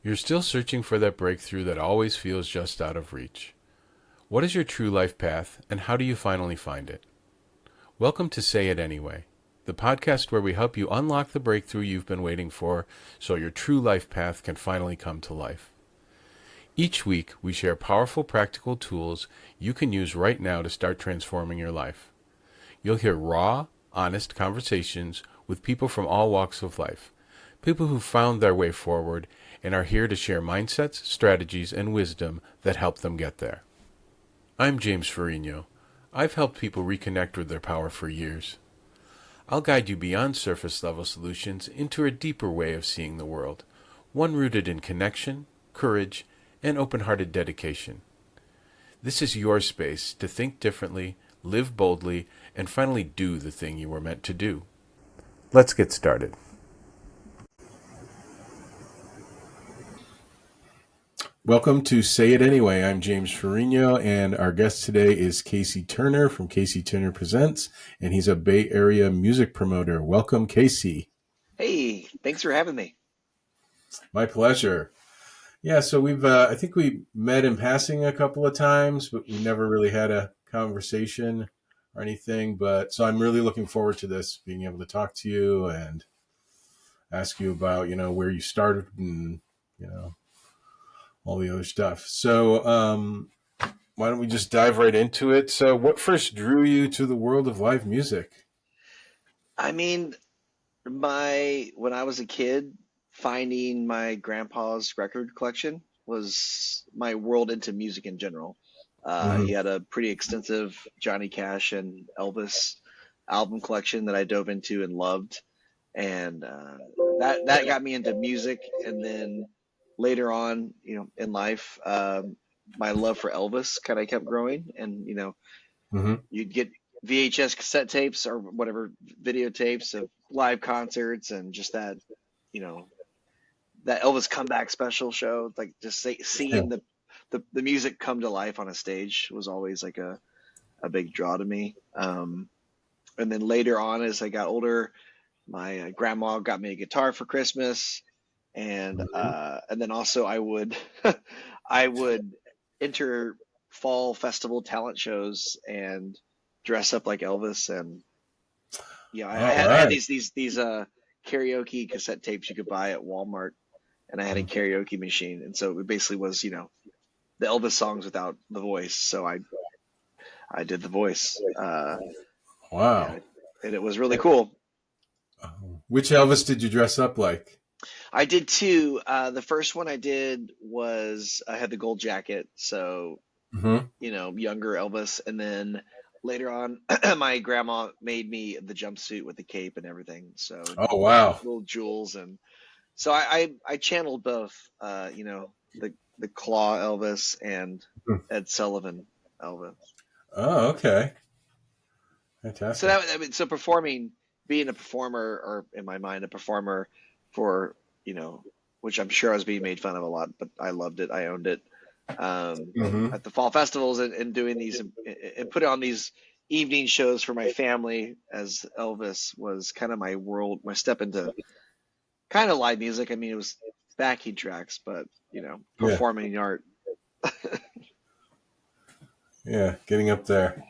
You're still searching for that breakthrough that always feels just out of reach. What is your true life path, and how do you finally find it? Welcome to Say It Anyway, the podcast where we help you unlock the breakthrough you've been waiting for so your true life path can finally come to life. Each week, we share powerful practical tools you can use right now to start transforming your life. You'll hear raw, honest conversations with people from all walks of life, people who found their way forward and are here to share mindsets, strategies, and wisdom that help them get there. I'm James Ferrigno. I've helped people reconnect with their power for years. I'll guide you beyond surface level solutions into a deeper way of seeing the world, one rooted in connection, courage, and open-hearted dedication. This is your space to think differently, live boldly, and finally do the thing you were meant to do. Let's get started. Welcome to Say It Anyway. I'm James Ferrigno, and our guest today is Casey Turner from Casey Turner Presents, and he's a Bay Area music promoter. Welcome, Casey. Hey, thanks for having me. My pleasure. Yeah, so I think we met in passing a couple of times, but we never really had a conversation or anything. But so I'm really looking forward to this, being able to talk to you and ask you about, where you started and, you know, all the other stuff. So, why don't we just dive right into it? So, what first drew you to the world of live music? I mean, my when I was a kid, finding my grandpa's record collection was my world into music in general. He Mm-hmm. had a pretty extensive Johnny Cash and Elvis album collection that I dove into and loved, and that got me into music. And then later on, in life, my love for Elvis kind of kept growing, and Mm-hmm. you'd get VHS cassette tapes or whatever videotapes of live concerts and just you know, that Elvis comeback special show. Like just Yeah. seeing the music come to life on a stage was always like a big draw to me. And then later on, as I got older, my grandma got me a guitar for Christmas, Mm-hmm. and then also I would enter fall festival talent shows and dress up like Elvis. And I All had I had right. these karaoke cassette tapes you could buy at Walmart, and I had a karaoke machine, and so it basically was the Elvis songs without the voice. So I did the voice, Wow. yeah, and it was really cool. Which Elvis did you dress up like? I did two. The first one I did was I had the gold jacket, so Mm-hmm. younger Elvis, and then later on, my grandma made me the jumpsuit with the cape and everything, so Oh, little, wow. little jewels, and so I channeled both, the Claw Elvis and Ed Sullivan Elvis. Oh, okay. So Fantastic. so performing, being a performer, or in my mind, a performer for you know, which I'm sure I was being made fun of a lot, but I loved it. I owned it. Mm-hmm. At the fall festivals, and doing these, and put on these evening shows for my family as Elvis was kind of my world, my step into kind of live music. I mean, it was backing tracks, but Yeah. performing art. Yeah. Getting up there,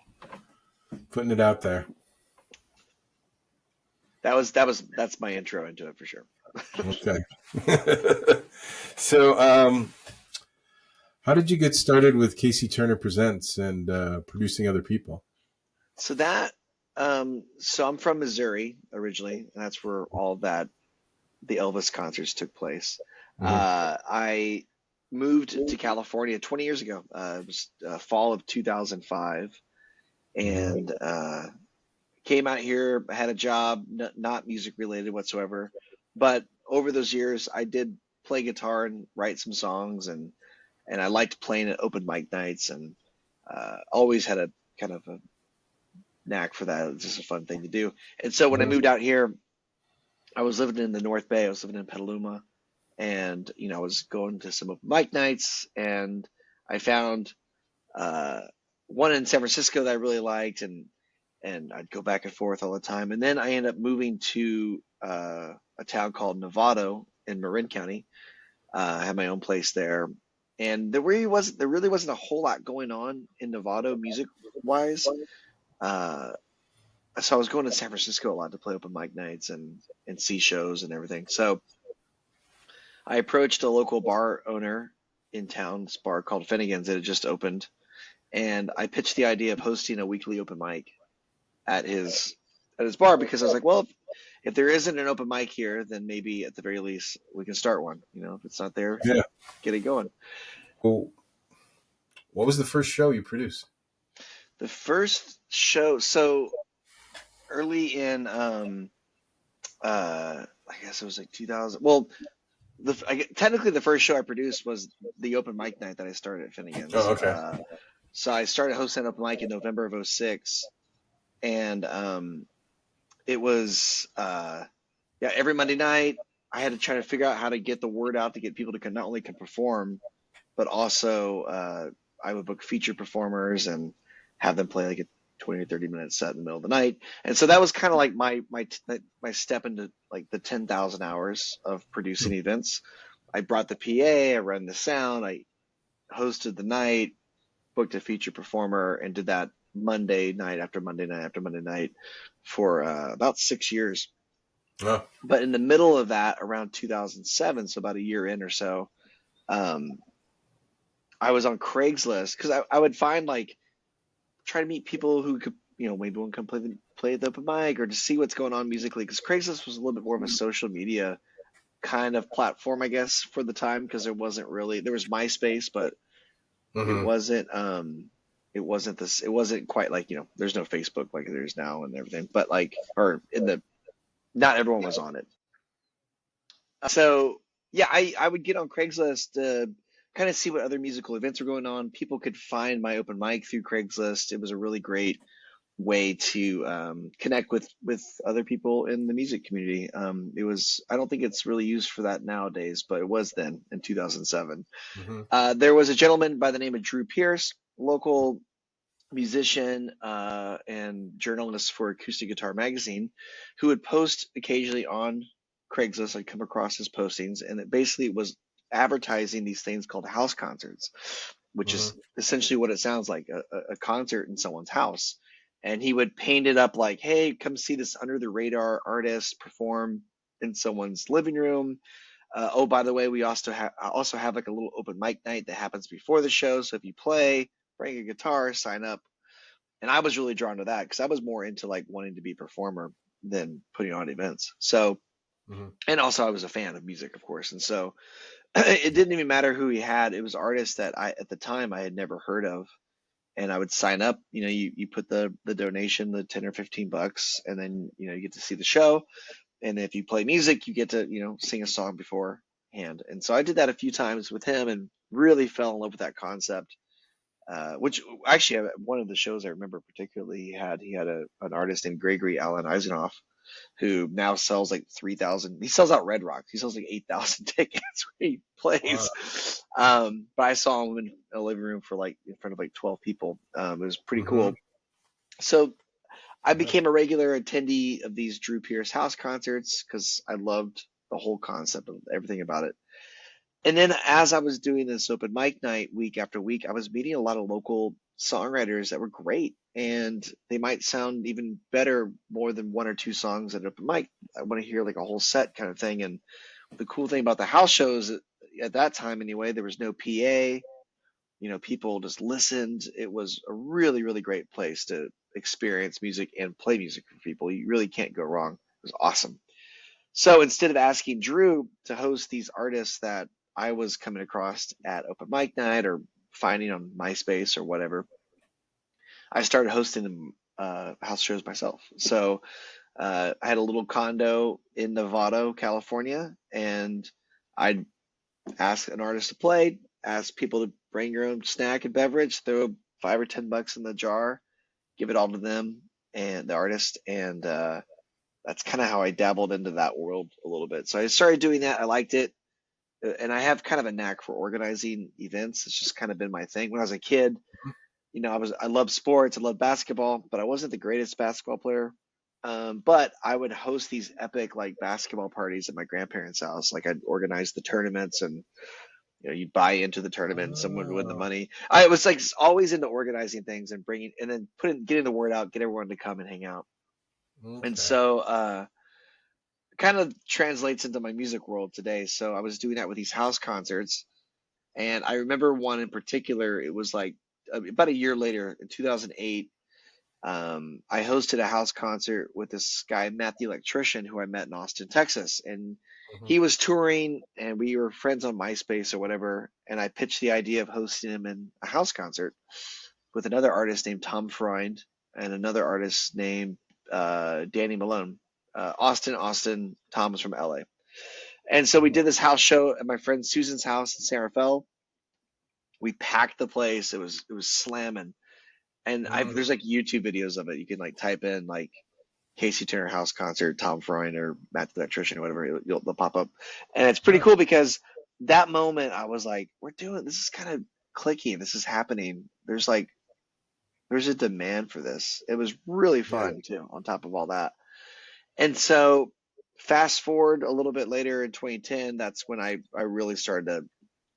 putting it out there. That's my intro into it for sure. Okay. So, how did you get started with Casey Turner Presents and producing other people? So so I'm from Missouri originally, and that's where all that the Elvis concerts took place. Mm-hmm. I moved to California 20 years ago. It was fall of 2005, Mm-hmm. and came out here, had a job, not music related whatsoever. But over those years, I did play guitar and write some songs, and I liked playing at open mic nights, and always had a kind of a knack for that. It was just a fun thing to do. And so when I Mm-hmm. moved out here, I was living in the North Bay. I was living in Petaluma, and I was going to some open mic nights, and I found uh, one in San Francisco that I really liked, and I'd go back and forth all the time. And then I ended up moving to a town called Novato in Marin County, I had my own place there, and there really wasn't a whole lot going on in Nevada music wise. Uh, so I was going to San Francisco a lot to play open mic nights and see shows and everything. So I approached a local bar owner in town, this bar called Finnegan's that had just opened, and I pitched the idea of hosting a weekly open mic at his bar because I was like, well, if there isn't an open mic here, then maybe at the very least we can start one. If it's not there, Yeah. get it going. Well, what was the first show you produced? The first show, so early in, I guess it was like 2000. Well, technically the first show I produced was the open mic night that I started at Finnegan's. Oh, okay. So I started hosting open mic in November of '06, and it was yeah, every Monday night I had to try to figure out how to get the word out to get people to not only can perform, but also I would book featured performers and have them play like a 20 or 30-minute set in the middle of the night. And so that was kind of like my step into like the 10,000 hours of producing events. I brought the PA, I ran the sound, I hosted the night, booked a featured performer, and did that Monday night after Monday night after Monday night for about 6 years. Oh, But in the middle of that, around 2007, so about a year in or so, um, I was on Craigslist because I would find like try to meet people who could, maybe one come play the open mic or to see what's going on musically. Because Craigslist was a little bit more of a social media kind of platform, I guess, for the time because there was MySpace, but it mm-hmm. wasn't it wasn't quite like, there's no Facebook like there's now and everything, but like or in the not everyone was on it. So yeah, I would get on Craigslist to kind of see what other musical events were going on. People could find my open mic through Craigslist. It was a really great way to connect with other people in the music community. It was I don't think it's really used for that nowadays, but it was then in 2007. Mm-hmm. There was a gentleman by the name of Drew Pierce, local musician and journalist for Acoustic Guitar Magazine, who would post occasionally on Craigslist. I'd come across his postings, and it basically was advertising these things called house concerts, which Mm-hmm. is essentially what it sounds like a concert in someone's house. And he would paint it up like, hey, come see this under the radar artist perform in someone's living room. Oh, by the way, we also have like a little open mic night that happens before the show. So if you play, bring a guitar, sign up. And I was really drawn to that because I was more into like wanting to be a performer than putting on events. So, Mm-hmm. and also I was a fan of music, of course. And so it didn't even matter who he had. It was artists that at the time I had never heard of. And I would sign up, you put the donation, the 10 or $15, and then, you get to see the show. And if you play music, you get to, sing a song beforehand. And so I did that a few times with him and really fell in love with that concept. Which actually one of the shows I remember particularly he had an artist named Gregory Alan Eisenoff who now sells like 3,000. He sells out Red Rocks. He sells like 8,000 tickets when he Wow. plays. But I saw him in a living room for like in front of like 12 people. It was pretty Mm-hmm. cool. So I Yeah. became a regular attendee of these Drew Pierce house concerts because I loved the whole concept of everything about it. And then as I was doing this open mic night week after week, I was meeting a lot of local songwriters that were great. And they might sound even better more than one or two songs at open mic. I want to hear like a whole set kind of thing. And the cool thing about the house shows at that time anyway, there was no PA. People just listened. It was a really, really great place to experience music and play music for people. You really can't go wrong. It was awesome. So instead of asking Drew to host these artists that I was coming across at open mic night or finding on MySpace or whatever, I started hosting them house shows myself. So I had a little condo in Novato, California, and I'd ask an artist to play, ask people to bring your own snack and beverage, throw $5 or $10 in the jar, give it all to them and the artist, and that's kind of how I dabbled into that world a little bit. So I started doing that. I liked it. And I have kind of a knack for organizing events. It's just kind of been my thing. When I was a kid, I loved sports. I loved basketball, but I wasn't the greatest basketball player. But I would host these epic like basketball parties at my grandparents' house. Like I'd organize the tournaments, and you'd buy into the tournament and someone would win the Oh, money. I was like always into organizing things and bringing, and then getting the word out, get everyone to come and hang out. And okay. so, kind of translates into my music world today. So I was doing that with these house concerts. And I remember one in particular, it was like about a year later in 2008. I hosted a house concert with this guy, Matt the Electrician, who I met in Austin, Texas. And Hmm. he was touring, and we were friends on MySpace or whatever. And I pitched the idea of hosting him in a house concert with another artist named Tom Freund and another artist named Danny Malone. Austin, Tom is from LA. And so we Hmm. did this house show at my friend Susan's house in San Rafael. We packed the place. It was slamming. And there's Hmm. like YouTube videos of it. You can like type in like Casey Turner house concert, Tom Freund or Matt the Electrician or whatever. They'll pop up, and it's pretty Huh. cool because that moment I was like, we're doing this is kind of clicking. This is happening. There's a demand for this. It was really Yeah. fun too. On top of all that, and so fast forward a little bit later in 2010, that's when I really started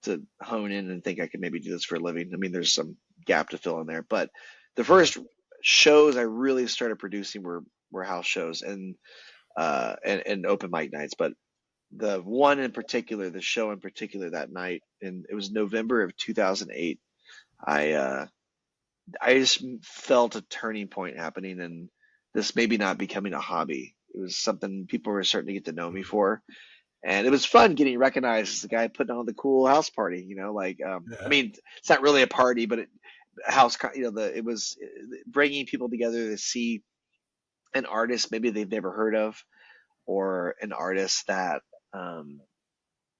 to hone in and think I could maybe do this for a living. I mean, there's some gap to fill in there, but the Yeah. first shows I really started producing were house shows and open mic nights. But the one in particular, the show in particular that night, and it was November of 2008. I uh, I just felt a turning point happening, and this maybe not becoming a hobby. It was something people were starting to get to know me for, and it was fun getting recognized as the guy putting on the cool house party. Like I Yeah. mean, it's not really a party, but it was bringing people together to see an artist maybe they've never heard of, or an artist that um,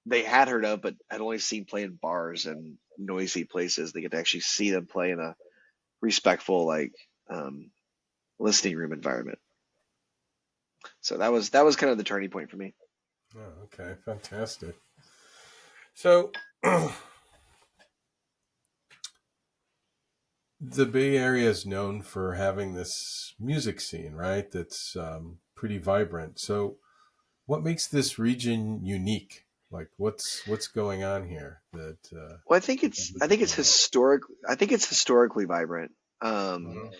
they had heard of but had only seen play in bars and noisy places. They get to actually see them play in a respectful like um, listening room environment. So that was kind of the turning point for me. Oh, okay. Fantastic. So, the Bay Area is known for having this music scene, right? That's pretty vibrant. So, what makes this region unique? Like, what's going on here that Well, people I think don't it's know historic. I think it's historically vibrant. Um,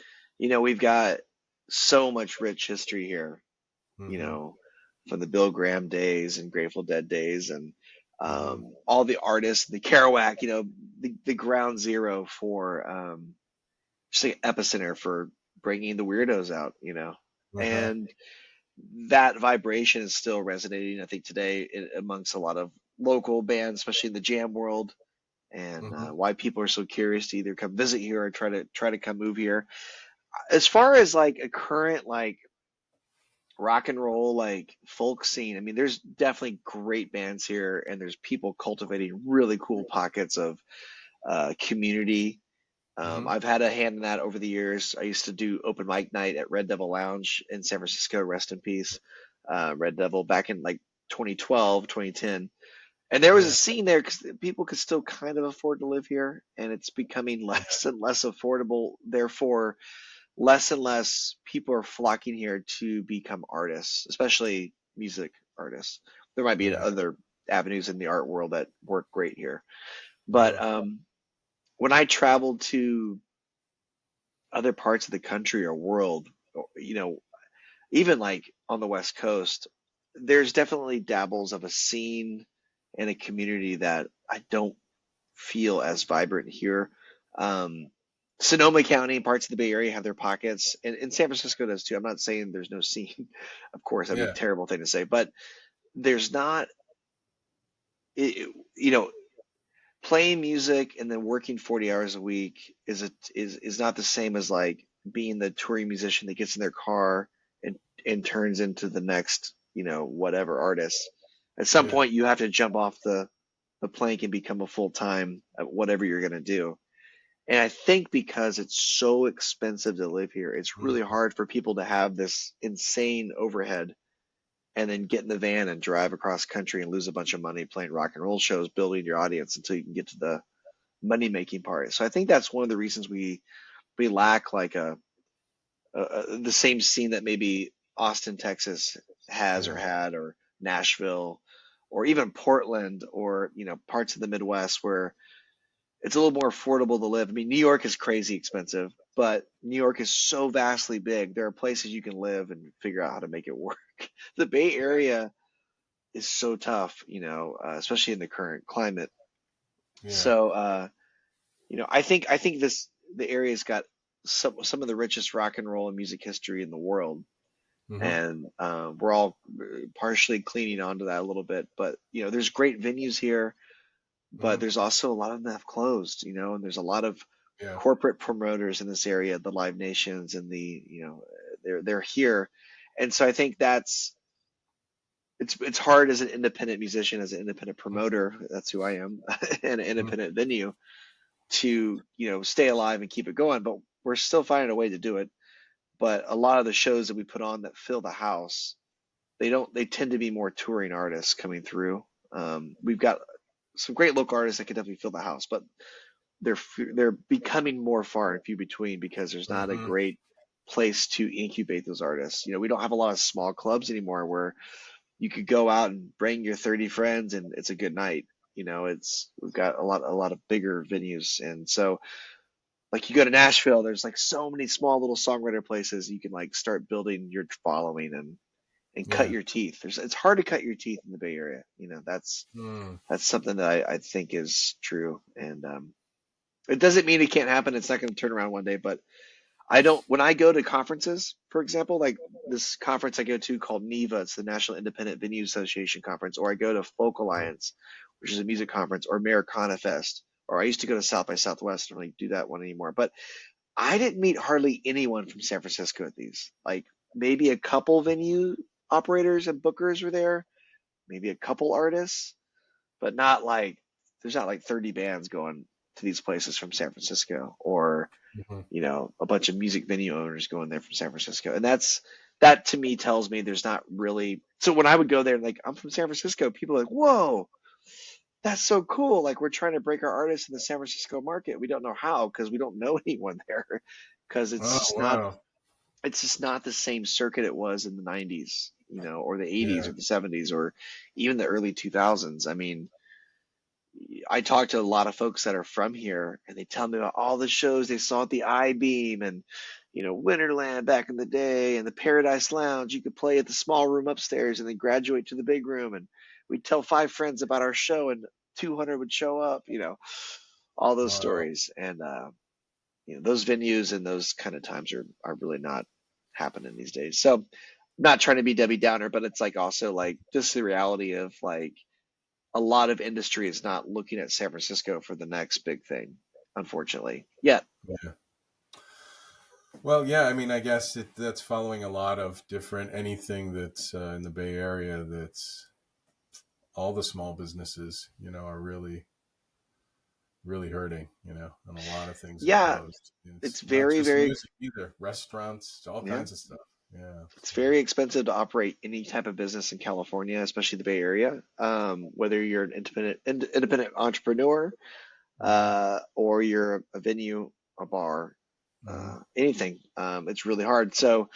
about? we've got so much rich history here. You Hmm. know, from the Bill Graham days and Grateful Dead days, and Hmm. all the artists, the Kerouac. The ground zero for just like epicenter for bringing the weirdos out. Uh-huh. And that vibration is still resonating. I think today amongst a lot of local bands, especially in the jam world, and Hmm. why people are so curious to either come visit here or try to come move here. As far as like a current like rock and roll like folk scene, I mean, there's definitely great bands here, and there's people cultivating really cool pockets of community. Hmm. I've had a hand in that over the years. I used to do open mic night at Red Devil Lounge in San Francisco. Rest in peace, Red Devil, back in like 2012, 2010. And there was a Yeah. scene there because people could still kind of afford to live here, and it's becoming Yeah. less and less affordable. Therefore, less and less people are flocking here to become artists, especially music artists. There might be Yeah. other avenues in the art world that work great here. But Uh-huh. when I traveled to other parts of the country or world, even like on the West Coast, there's definitely dabbles of a scene and a community that I don't feel as vibrant here. Um, Sonoma County, parts of the Bay Area have their pockets, and San Francisco does too. I'm not saying there's no scene, of course, that'd be a Yeah. terrible thing to say, but there's not, it, you know, playing music and then working 40 hours a week is not the same as like being the touring musician that gets in their car and turns into the next, whatever artist. At some Yeah. point, you have to jump off the plank and become a full time at whatever you're going to do. And I think because it's so expensive to live here, it's really Mhm. hard for people to have this insane overhead and then get in the van and drive across country and lose a bunch of money playing rock and roll shows, building your audience until you can get to the money making part. So I think that's one of the reasons we lack like the same scene that maybe Austin, Texas has or Yeah. had, or Nashville, or even Portland, or parts of the Midwest where it's a little more affordable to live. I mean, New York is crazy expensive, but New York is so vastly big. There are places you can live and figure out how to make it work. The Bay Area is so tough, especially in the current climate. Yeah. So, I think the area's got some of the richest rock and roll and music history in the world, Hmm. and we're all partially cleaning onto that a little bit. But there's great venues here, but Hmm. there's also a lot of them have closed, and there's a lot of Yeah. corporate promoters in this area, the Live Nations and they're here, and so I think it's hard as an independent musician, as an independent promoter, that's who I am, and an Hmm. independent venue to stay alive and keep it going. But we're still finding a way to do it. But a lot of the shows that we put on that fill the house, they tend to be more touring artists coming through. We've got some great local artists that can definitely fill the house, but they're becoming more far and few between because there's not a Hmm. great place to incubate those artists. We don't have a lot of small clubs anymore where you could go out and bring your 30 friends and it's a good night. We've got a lot of bigger venues, and so like you go to Nashville, there's like so many small little songwriter places you can like start building your following and cut Yeah. your teeth. It's hard to cut your teeth in the Bay Area. Mm. That's something that I think is true, and it doesn't mean it can't happen. It's not going to turn around one day, but I don't. When I go to conferences, for example, like this conference I go to called NEVA, it's the National Independent Venue Association conference, or I go to Folk Alliance, which is a music conference, or Americana Fest, or I used to go to South by Southwest. I don't really do that one anymore, but I didn't meet hardly anyone from San Francisco at these. Like maybe a couple venue operators and bookers were there, maybe a couple artists, but not like there's not like 30 bands going to these places from San Francisco, or Hmm. a bunch of music venue owners going there from San Francisco. And that to me tells me there's not really. So when I would go there, like I'm from San Francisco, people are like, "Whoa, that's so cool!" Like we're trying to break our artists in the San Francisco market. We don't know how because we don't know anyone there, because Oh, wow. it's just not the same circuit it was in the 90s, or the 80s Yeah. or the 70s or even the early 2000s. I mean, I talk to a lot of folks that are from here, and they tell me about all the shows they saw at the I Beam and Winterland back in the day, and the Paradise Lounge. You could play at the small room upstairs and then graduate to the big room, and we'd tell five friends about our show, and 200 would show up. All those Wow. stories, and those venues and those kind of times are really not happening these days. So, not trying to be Debbie Downer, but it's like also like just the reality of like a lot of industry is not looking at San Francisco for the next big thing, unfortunately. Yeah. Yeah. Well, yeah, I mean, I guess that's following a lot of different anything that's in the Bay Area. That's all the small businesses, are really hurting, and a lot of things have Yeah, closed. it's It's not very, just very, music either, restaurants, all yeah, kinds of stuff. Yeah. it's So, very expensive to operate any type of business in California, especially the Bay Area. Whether you're an independent entrepreneur, hmm. or you're a venue, a bar, Hmm. anything, it's really hard. So,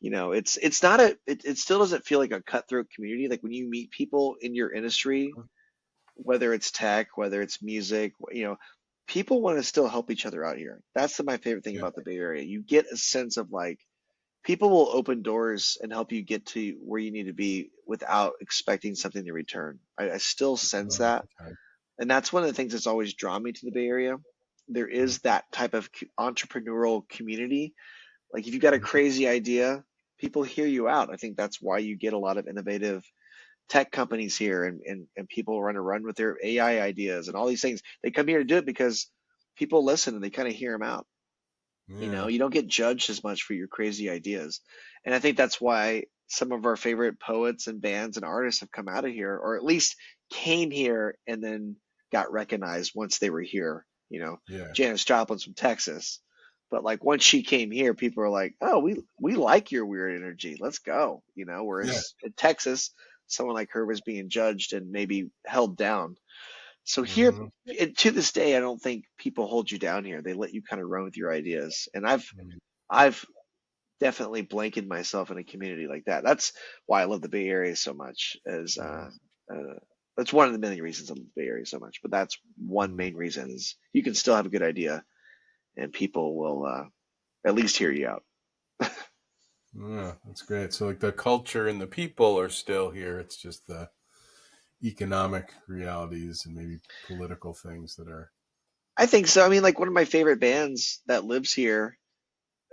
it's not it still doesn't feel like a cutthroat community. Like when you meet people in your industry, whether it's tech, whether it's music, people want to still help each other out here. That's my favorite thing Yeah. about the Bay Area. You get a sense of like people will open doors and help you get to where you need to be without expecting something in return. I still sense Oh, that. okay. And that's one of the things that's always drawn me to the Bay Area. There Mm-hmm. is that type of entrepreneurial community. Like if you've got a crazy idea, people hear you out. I think that's why you get a lot of innovative tech companies here, and people want to run with their AI ideas and all these things. They come here to do it because people listen and they kind of hear them out. Yeah. You don't get judged as much for your crazy ideas. And I think that's why some of our favorite poets and bands and artists have come out of here, or at least came here and then got recognized once they were here. Yeah. Janis Joplin's from Texas. But like once she came here, people are like, "Oh, we like your weird energy. Let's go." Yeah. Whereas in Texas, someone like her was being judged and maybe held down. So here, Hmm. to this day, I don't think people hold you down here. They let you kind of run with your ideas. And I've definitely blanket myself in a community like that. That's why I love the Bay Area so much. Uh, that's one of the many reasons I love the Bay Area so much. But that's one Mm. main reason is you can still have a good idea, and people will at least hear you out. Yeah, that's great. So like the culture and the people are still here. It's just the economic realities and maybe political things that are. I think so. I mean, like one of my favorite bands that lives here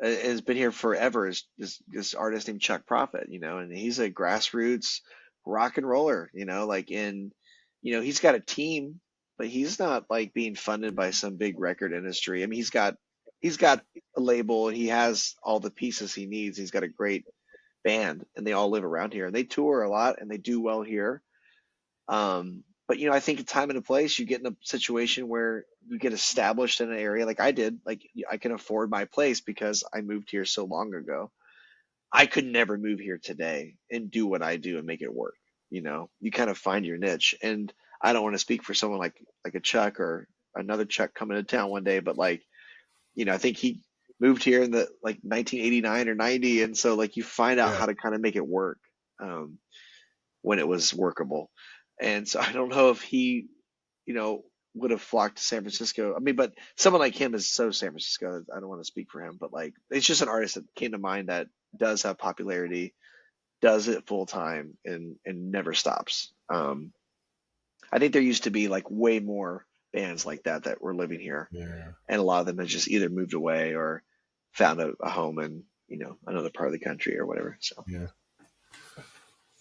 has been here forever is this artist named Chuck Prophet, and he's a grassroots rock and roller, like he's got a team, but he's not like being funded by some big record industry. I mean, he's got a label and he has all the pieces he needs. He's got a great band and they all live around here and they tour a lot and they do well here. But I think a time and a place, you get in a situation where you get established in an area like I did. Like I can afford my place because I moved here so long ago. I could never move here today and do what I do and make it work. You kind of find your niche. And I don't want to speak for someone like a Chuck or another Chuck coming to town one day, but like, I think he moved here in the like 1989 or 90, and so like you find out Yeah, how to kind of make it work. Um, when it was workable. And so I don't know if he, you know, would have flocked to San Francisco. I mean, but someone like him is so San Francisco. I don't want to speak for him, but like it's just an artist that came to mind that does have popularity, does it full time, and never stops. I think there used to be like way more bands like that were living here, yeah, and a lot of them have just either moved away or found a home in another part of the country or whatever. So yeah.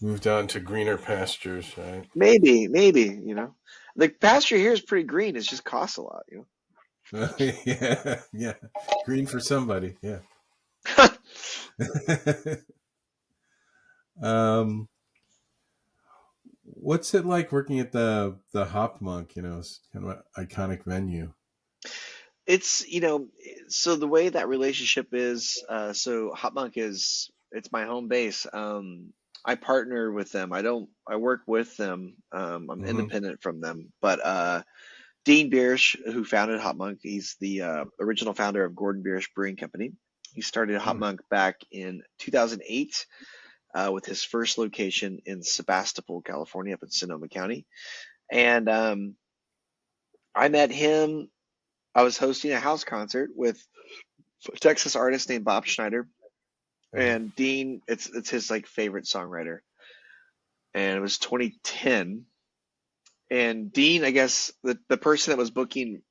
Moved on to greener pastures, right? maybe the pasture here is pretty green. It just costs a lot. Yeah, yeah. Green for somebody. Yeah. um, what's it like working at the HopMonk? It's kind of an iconic venue. It's so the way that relationship is, so HopMonk it's my home base. I partner with them. I work with them. I'm Mm-hmm. independent from them. But Dean Biersch, who founded HopMonk, he's the original founder of Gordon Biersch Brewing Company. He started HopMonk back in 2008 with his first location in Sebastopol, California, up in Sonoma County. And I met him. I was hosting a house concert with a Texas artist named Bob Schneider, Mm-hmm. and Dean. It's his like favorite songwriter, and it was 2010. And Dean, I guess the person that was booking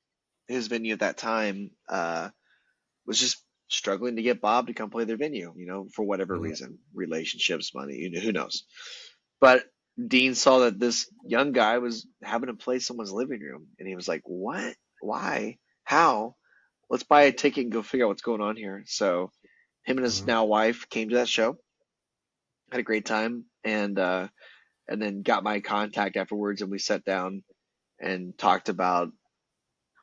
his venue at that time was just struggling to get Bob to come play their venue, for whatever Mm-hmm. reason, relationships, money, who knows. But Dean saw that this young guy was having to play someone's living room, and he was like, "What? Why? How? Let's buy a ticket and go figure out what's going on here." So him and his Mm-hmm. now wife came to that show, had a great time, and then got my contact afterwards, and we sat down and talked about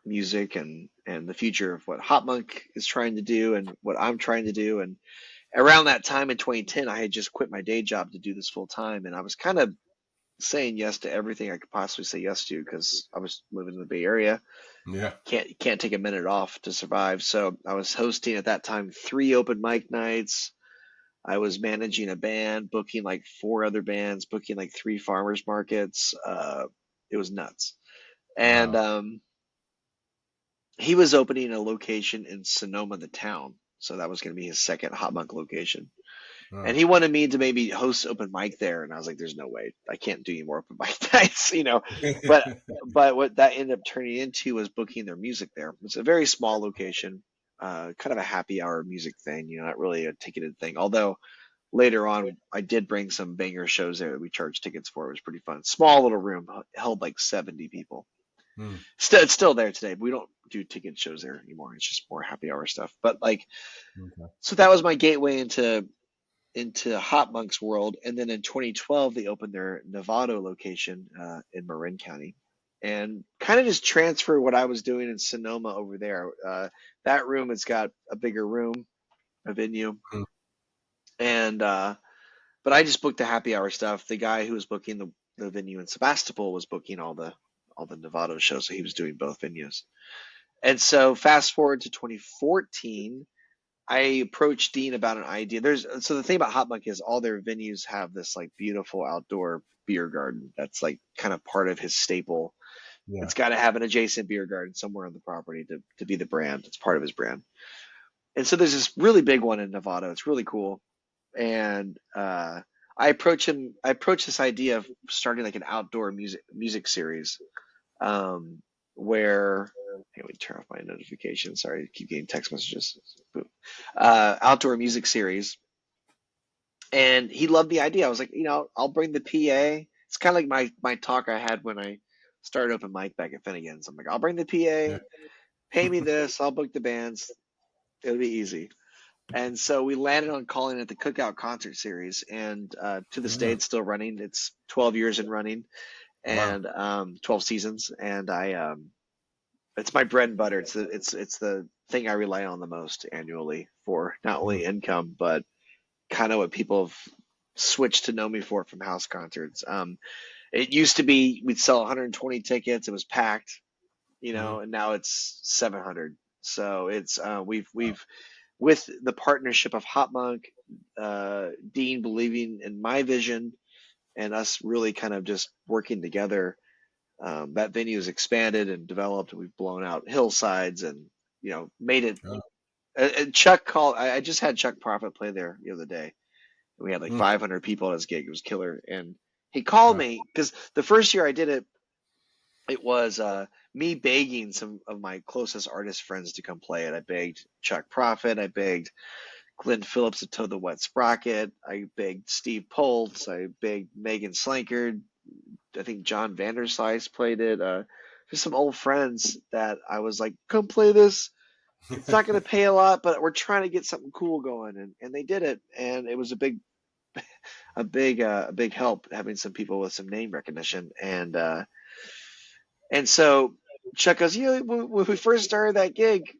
music and the future of what HopMonk is trying to do and what I'm trying to do. And around that time in 2010, I had just quit my day job to do this full time, and I was kind of saying yes to everything I could possibly say yes to because I was living in the Bay Area. Yeah. Can't take a minute off to survive. So I was hosting at that time 3 open mic nights. I was managing a band, booking like 4 other bands, booking like 3 farmers markets. It was nuts. And Wow. he was opening a location in Sonoma, the town. So that was going to be his second Hot Monk location. And Oh. he wanted me to maybe host open mic there. And I was like, there's no way. I can't do any more open mic nights. But what that ended up turning into was booking their music there. It's a very small location, kind of a happy hour music thing, not really a ticketed thing. Although later on, I did bring some banger shows there that we charged tickets for. It was pretty fun. Small little room held like 70 people. Hmm. It's still there today. We don't do ticket shows there anymore. It's just more happy hour stuff. But like, Okay. so that was my gateway into Hot Monk's world. And then in 2012, they opened their Novato location in Marin County, and kind of just transfer what I was doing in Sonoma over there. That room has got a bigger room, a venue, Hmm. and but I just booked the happy hour stuff. The guy who was booking the venue in Sebastopol was booking all the Novato shows, so he was doing both venues. And so fast forward to 2014, I approached Dean about an idea. So the thing about HopMonk is all their venues have this like beautiful outdoor beer garden. That's like kind of part of his staple. Yeah. It's got to have an adjacent beer garden somewhere on the property to be the brand. It's part of his brand. And so there's this really big one in Nevada. It's really cool. And I approached this idea of starting like an outdoor music series, um, where hey, let me turn off my notifications. Sorry, I keep getting text messages. Boom. Outdoor music series, and he loved the idea. I was like, I'll bring the PA. It's kind of like my talk I had when I started open mic back at Finnegan's. I'm like, I'll bring the Yeah. PA. Pay me this. I'll book the bands. It'll be easy. And so we landed on calling it the Cookout Concert Series, and to this day, Yeah. it's still running. It's 12 years in running, Wow. and 12 seasons, and it's my bread and butter. It's the thing I rely on the most annually for not Mm. only income, but kind of what people have switched to know me for from house concerts. It used to be we'd sell 120 tickets, it was packed, Mhm. and now it's 700. So it's Wow. we've with the partnership of HopMonk, Dean believing in my vision, and us really kind of just working together. That venue has expanded and developed. We've blown out hillsides and made it. Oh. Chuck called. I just had Chuck Prophet play there the other day. We had like Mm. 500 people at his gig. It was killer. And he called Wow. me because the first year I did it, it was me begging some of my closest artist friends to come play it. I begged Chuck Prophet. I begged Glenn Phillips to tow the wet sprocket. I begged Steve Poltz. I begged Megan Slankard. I think John Vanderslice played it. Just some old friends that I was like, come play this. It's not going to pay a lot, but we're trying to get something cool going, and they did it, and it was a big help having some people with some name recognition, and so Chuck goes, when we first started that gig,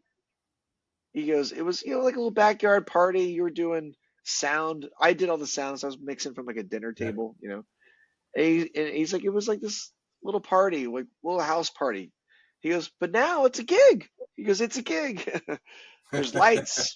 he goes, it was like a little backyard party. You were doing sound. I did all the sounds. I was mixing from like a dinner Yeah. table. And he's like, it was like this little party, like little house party. He goes, but now it's a gig. He goes, it's a gig. There's lights,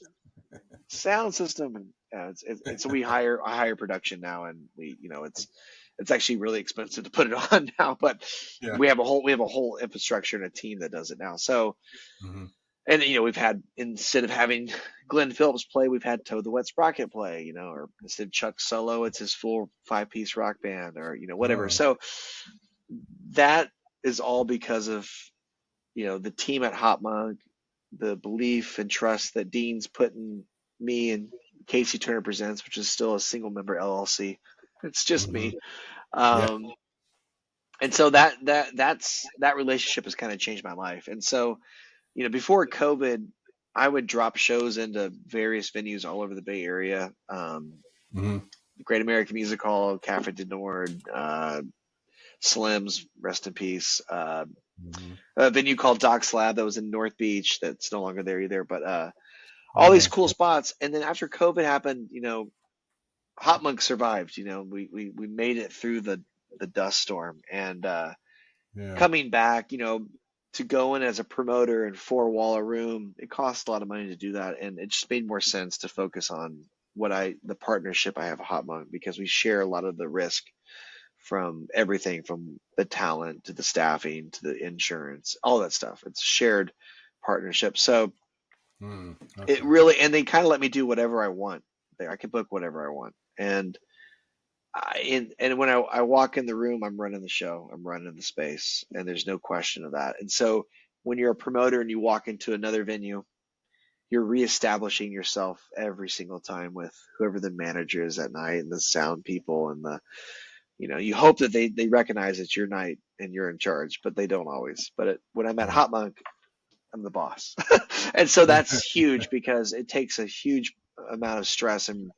sound system, and so I hire production now, and it's actually really expensive to put it on now, but Yeah. we have a whole infrastructure and a team that does it now. So, Hmm. and we've had, instead of having Glenn Phillips play, we've had Toad the Wet Sprocket play, or instead of Chuck solo, it's his full 5-piece rock band, or whatever. Oh. So that is all because of the team at HopMonk, the belief and trust that Dean's put in me and Casey Turner Presents, which is still a single member LLC. It's just Hmm. me. Yeah. Um, and so that relationship has kind of changed my life. And so, before COVID, I would drop shows into various venues all over the Bay Area. Hmm. Great American Music Hall, Cafe de Nord, Slim's, rest in peace. Hmm. A venue called Doc Slab that was in North Beach that's no longer there either. But all these Yeah. cool spots. And then after COVID happened, Hot Monk survived. We made it through the dust storm, and Yeah. coming back, to go in as a promoter and four-wall a room, it costs a lot of money to do that, and it just made more sense to focus on the partnership I have with Hot Monk, because we share a lot of the risk from everything from the talent to the staffing to the insurance, all that stuff. It's shared partnership. So Mm. it Okay. really, and they kind of let me do whatever I want there. I can book whatever I want. And when I walk in the room, I'm running the show, I'm running the space, and there's no question of that. And so when you're a promoter and you walk into another venue, you're reestablishing yourself every single time with whoever the manager is that night and the sound people and you hope that they recognize it's your night and you're in charge, but they don't always. But when I'm at Yeah. Hot Monk, I'm the boss. And so that's huge because it takes a huge amount of stress and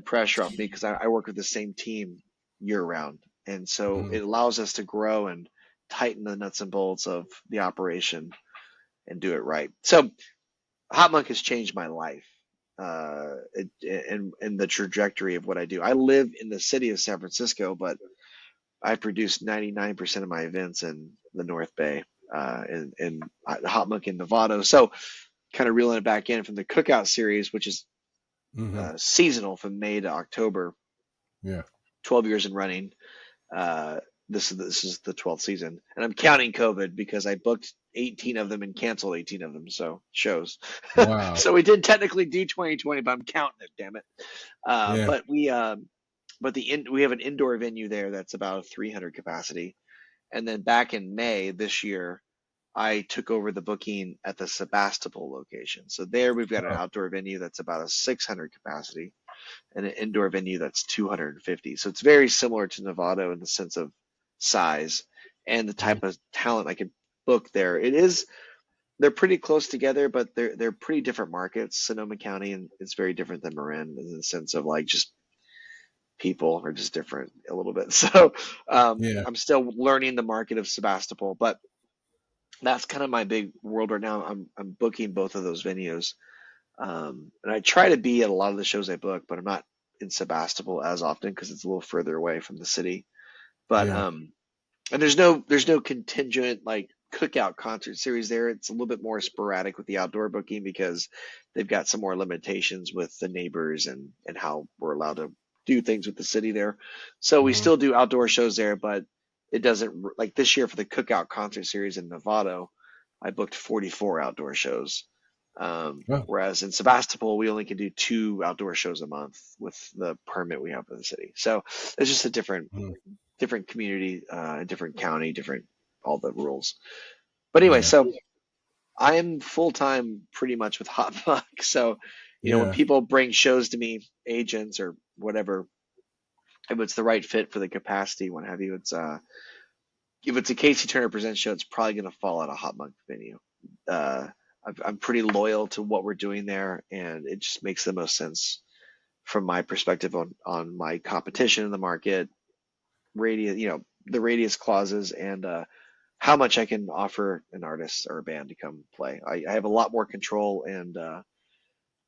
pressure off me, because I work with the same team year round. And so Hmm. it allows us to grow and tighten the nuts and bolts of the operation and do it right. So Hot Monk has changed my life, and the trajectory of what I do. I live in the city of San Francisco, but I produce 99% of my events in the North Bay, in Hot Monk in Nevada. So kind of reeling it back in from the Cookout series, which is Hmm. seasonal from May to October, Yeah. 12 years in running. Uh, this is the 12th season, and I'm counting COVID because I booked 18 of them and canceled 18 of them. So shows. Wow. So we did technically do 2020, but I'm counting it. Damn it. Yeah. But we have an indoor venue there that's about 300 capacity, and then back in May this year, I took over the booking at the Sebastopol location. So there we've got an Oh, outdoor venue that's about a 600 capacity and an indoor venue that's 250. So it's very similar to Novato in the sense of size and the mhm. type of talent I could book there. It is they're pretty close together, but they're pretty different markets. Sonoma County and it's very different than Marin in the sense of like just people are just different a little bit. So Yeah. I'm still learning the market of Sebastopol, but that's kind of my big world right now. I'm booking both of those venues, and I try to be at a lot of the shows I book, but I'm not in Sebastopol as often because it's a little further away from the city. But Yeah. and there's no contingent like cookout concert series there. It's a little bit more sporadic with the outdoor booking because they've got some more limitations with the neighbors and how we're allowed to do things with the city there. So we Hmm. still do outdoor shows there, but it doesn't like this year for the cookout concert series in Novato, I booked 44 outdoor shows. Oh. Whereas in Sebastopol, we only can do 2 outdoor shows a month with the permit we have for the city. So it's just a Mhm. different community, different county, different all the rules. But anyway, Yeah. so I am full time pretty much with HopMonk. So, when Yeah. people bring shows to me, agents or whatever, if it's the right fit for the capacity, what have you, it's if it's a Casey Turner Presents show, it's probably going to fall at a HopMonk venue. Uh, I'm pretty loyal to what we're doing there, and it just makes the most sense from my perspective on my competition in the market, radius, the radius clauses, and how much I can offer an artist or a band to come play. I have a lot more control and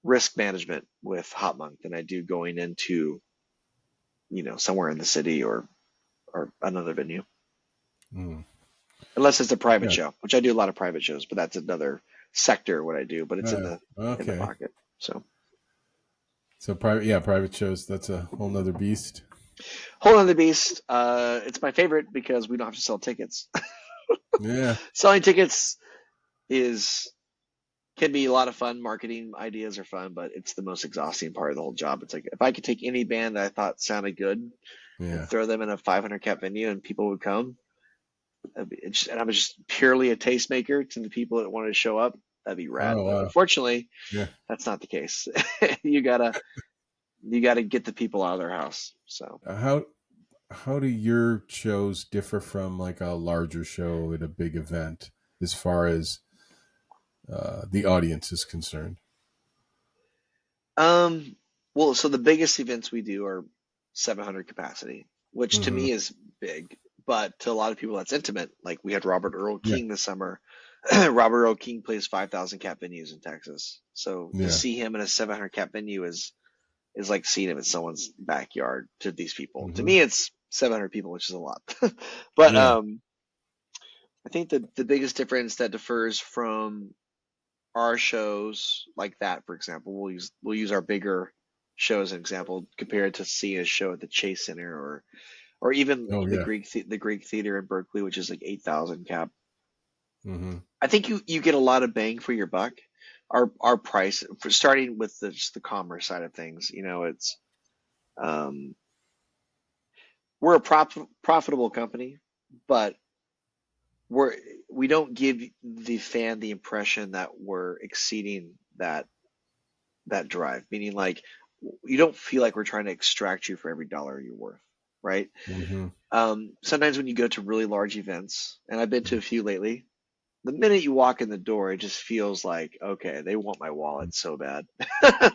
risk management with HopMonk than I do going into, somewhere in the city or another venue. Mm. Unless it's a private Yeah. show, which I do a lot of private shows, but that's another sector of what I do, but it's in the Okay. pocket. So So private, yeah, private shows. That's a whole nother beast. whole other beast. It's my favorite because we don't have to sell tickets. Yeah. Selling tickets is can be a lot of fun. Marketing ideas are fun, but it's the most exhausting part of the whole job. It's like if I could take any band that I thought sounded good and Yeah. throw them in a 500 cap venue and people would come, and I'm just purely a tastemaker to the people that wanted to show up, that'd be rad. Oh But wow. unfortunately, Yeah. that's not the case. you gotta you gotta get the people out of their house. So How do your shows differ from like a larger show at a big event as far as the audience is concerned? um well, so the biggest events we do are 700 capacity, which to Hmm. me is big, but to a lot of people that's intimate. Like we had Robert Earl Yeah. King this summer. Robert Earl King plays 5,000 cap venues in Texas. So to Yeah. see him in a 700 cap venue is like seeing him in someone's backyard to these people. To Hmm. me, it's 700 people, which is a lot. But Yeah. I think the biggest difference that differs from our shows like that, for example, we'll use our bigger show as an example compared to see a show at the Chase Center or even Oh yeah. The Greek Theater in Berkeley, which is like 8,000 cap. Hmm. I think you get a lot of bang for your buck. Our price for starting with just the commerce side of things, it's um, we're a profitable company, but we're we don't give the fan the impression that we're exceeding that drive, meaning like you don't feel like we're trying to extract you for every dollar you're worth, right? Hmm. Sometimes when you go to really large events, and I've been to a few lately, the minute you walk in the door, it just feels like, okay, they want my wallet so bad.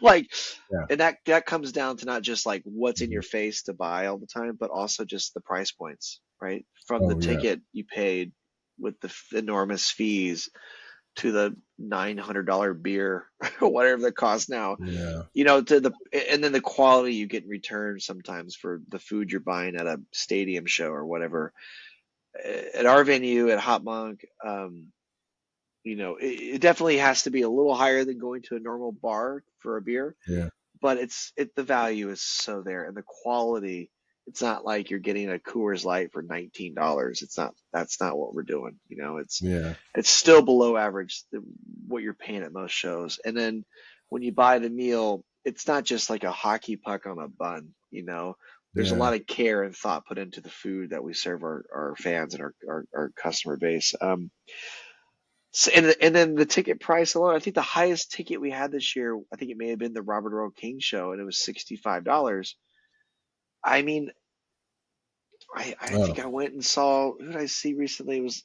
Like, Yeah. and that comes down to not just like what's in Hmm. your face to buy all the time, but also just the price points, right? From the Oh yeah. ticket you paid with the enormous fees to the $900 beer or whatever the cost now, Yeah. to and then the quality you get in return sometimes for the food you're buying at a stadium show or whatever. At our venue at Hot Monk, it definitely has to be a little higher than going to a normal bar for a beer, Yeah. but the value is so there, and the quality. It's not like you're getting a Coors Light for $19. That's not what we're doing. Yeah. It's still below average what you're paying at most shows. And then when you buy the meal, it's not just like a hockey puck on a bun. There's a Yeah. lot of care and thought put into the food that we serve our fans and our customer base. And then the ticket price alone, I think the highest ticket we had this year, I think it may have been the Robert Earl King show, and it was $65. I mean, I think Oh, I went and saw, who did I see recently? It was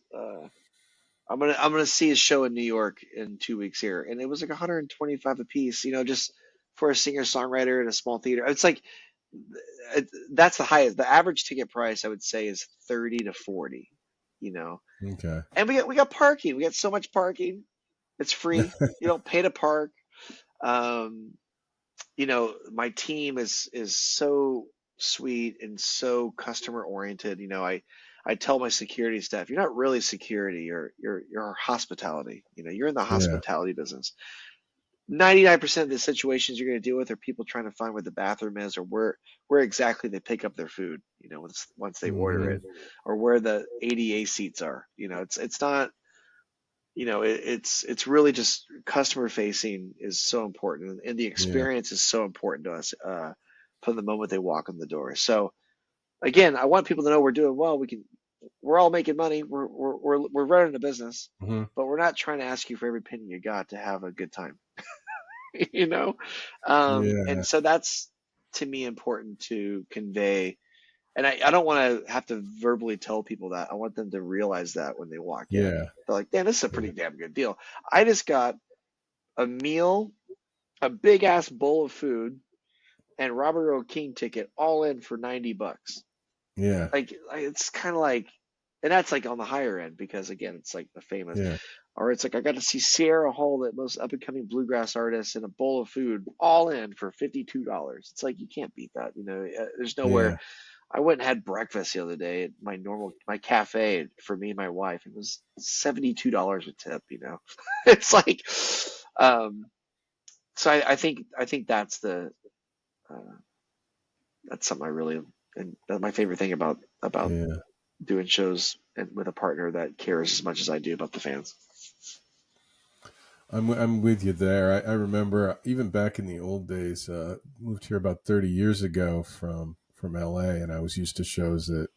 I'm gonna see his show in New York in 2 weeks here, and it was like 125 a piece. Just for a singer songwriter in a small theater. It's like that's the highest. The average ticket price I would say is 30 to 40. You know, okay. and we got parking. We got so much parking. It's free. You don't pay to park. Um, my team is so sweet and so customer oriented. I tell my security staff, you're not really security, you're hospitality. You're in the Yeah. hospitality business. 99% of the situations you're going to deal with are people trying to find where the bathroom is, or where exactly they pick up their food, once they order Hmm. it, or where the ADA seats are. It's not, it's really just customer facing is so important, and the Yeah. experience is so important to us from the moment they walk in the door. So again, I want people to know we're doing well. We're all making money. We're running a business, Hmm. but we're not trying to ask you for every penny you got to have a good time. you know, and Yeah. so that's to me important to convey. And I don't want to have to verbally tell people that. I want them to realize that when they walk in. Yeah. They're like, damn, this is a Yeah. pretty damn good deal. I just got a meal, a big ass bowl of food, and Robert Earl King ticket all in for $90. Yeah. Like it's kind of like, and that's like on the higher end because again, it's like the famous, Yeah. or it's like I got to see Sierra Hall, that most up and coming bluegrass artist, and a bowl of food all in for $52. It's like you can't beat that. There's nowhere. Yeah. I went and had breakfast the other day at my cafe for me and my wife. It was $72 a tip. It's like, um, so I think uh, that's something I really, and that's my favorite thing about Yeah. doing shows and with a partner that cares as much as I do about the fans. I'm with you there. I remember even back in the old days, moved here about 30 years ago from LA, and I was used to shows that,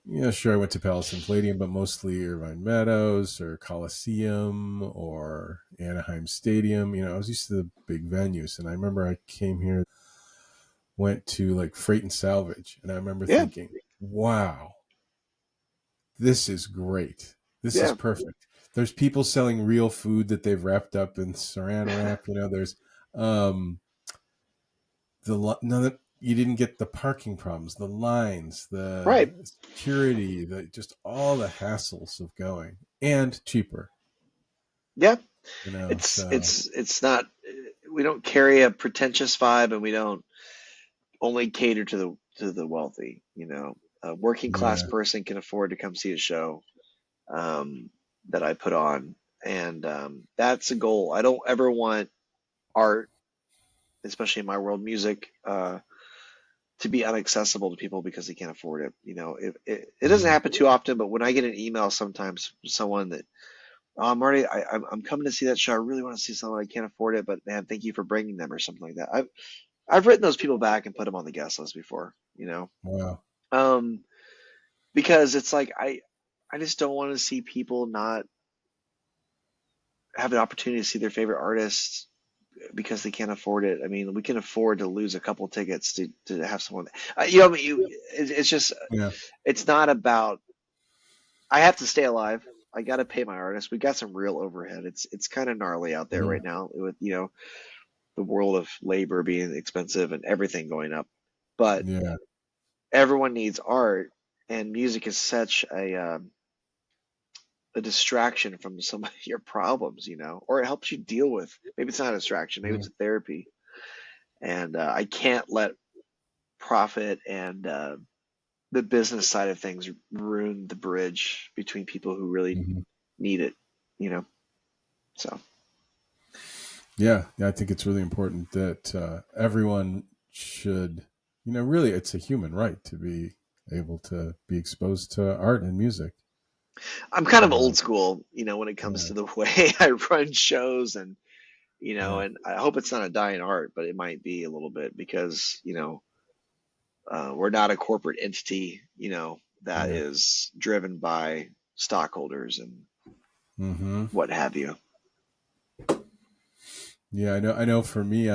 yeah, sure, I went to Palace and Palladium, but mostly Irvine Meadows or Coliseum or Anaheim Stadium. I was used to the big venues, and I remember I came here, went to like Freight and Salvage, and I remember Yeah, thinking, wow, this is great. This is yeah, perfect. There's people selling real food that they've wrapped up in saran wrap. There's um none of, you didn't get the parking problems, the lines, right. the security, the just all the hassles of going, and cheaper. Yeah, So it's not. We don't carry a pretentious vibe, and we don't only cater to the wealthy. A working class yeah, person can afford to come see a show um, that I put on, and that's a goal. I don't ever want art, especially in my world, music, to be unaccessible to people because they can't afford it. It doesn't hmm, happen too often, but when I get an email sometimes from someone that, oh, I'm coming to see that show. I really want to see someone. I can't afford it, but man, thank you for bringing them or something like that. I've written those people back and put them on the guest list before. wow, Um, because it's like I just don't want to see people not have an opportunity to see their favorite artists because they can't afford it. I mean, we can afford to lose a couple tickets to have someone. I mean, it's just yeah, it's not about. I have to stay alive. I got to pay my artists. We got some real overhead. It's kind of gnarly out there hmm, right now with the world of labor being expensive and everything going up. But yeah, everyone needs art, and music is such a distraction from some of your problems, or it helps you deal with. Maybe it's not a distraction. Maybe hmm, it's a therapy. And I can't let profit and the business side of things ruin the bridge between people who really hmm, need it. you know. So Yeah, yeah, I think it's really important that everyone should, really, it's a human right to be able to be exposed to art and music. I'm kind of Uh, old school, when it comes yeah, to the way I run shows, and yeah, and I hope it's not a dying art, but it might be a little bit because we're not a corporate entity, that yeah. is driven by stockholders and Hmm. what have you. Yeah, I know. I know. For me,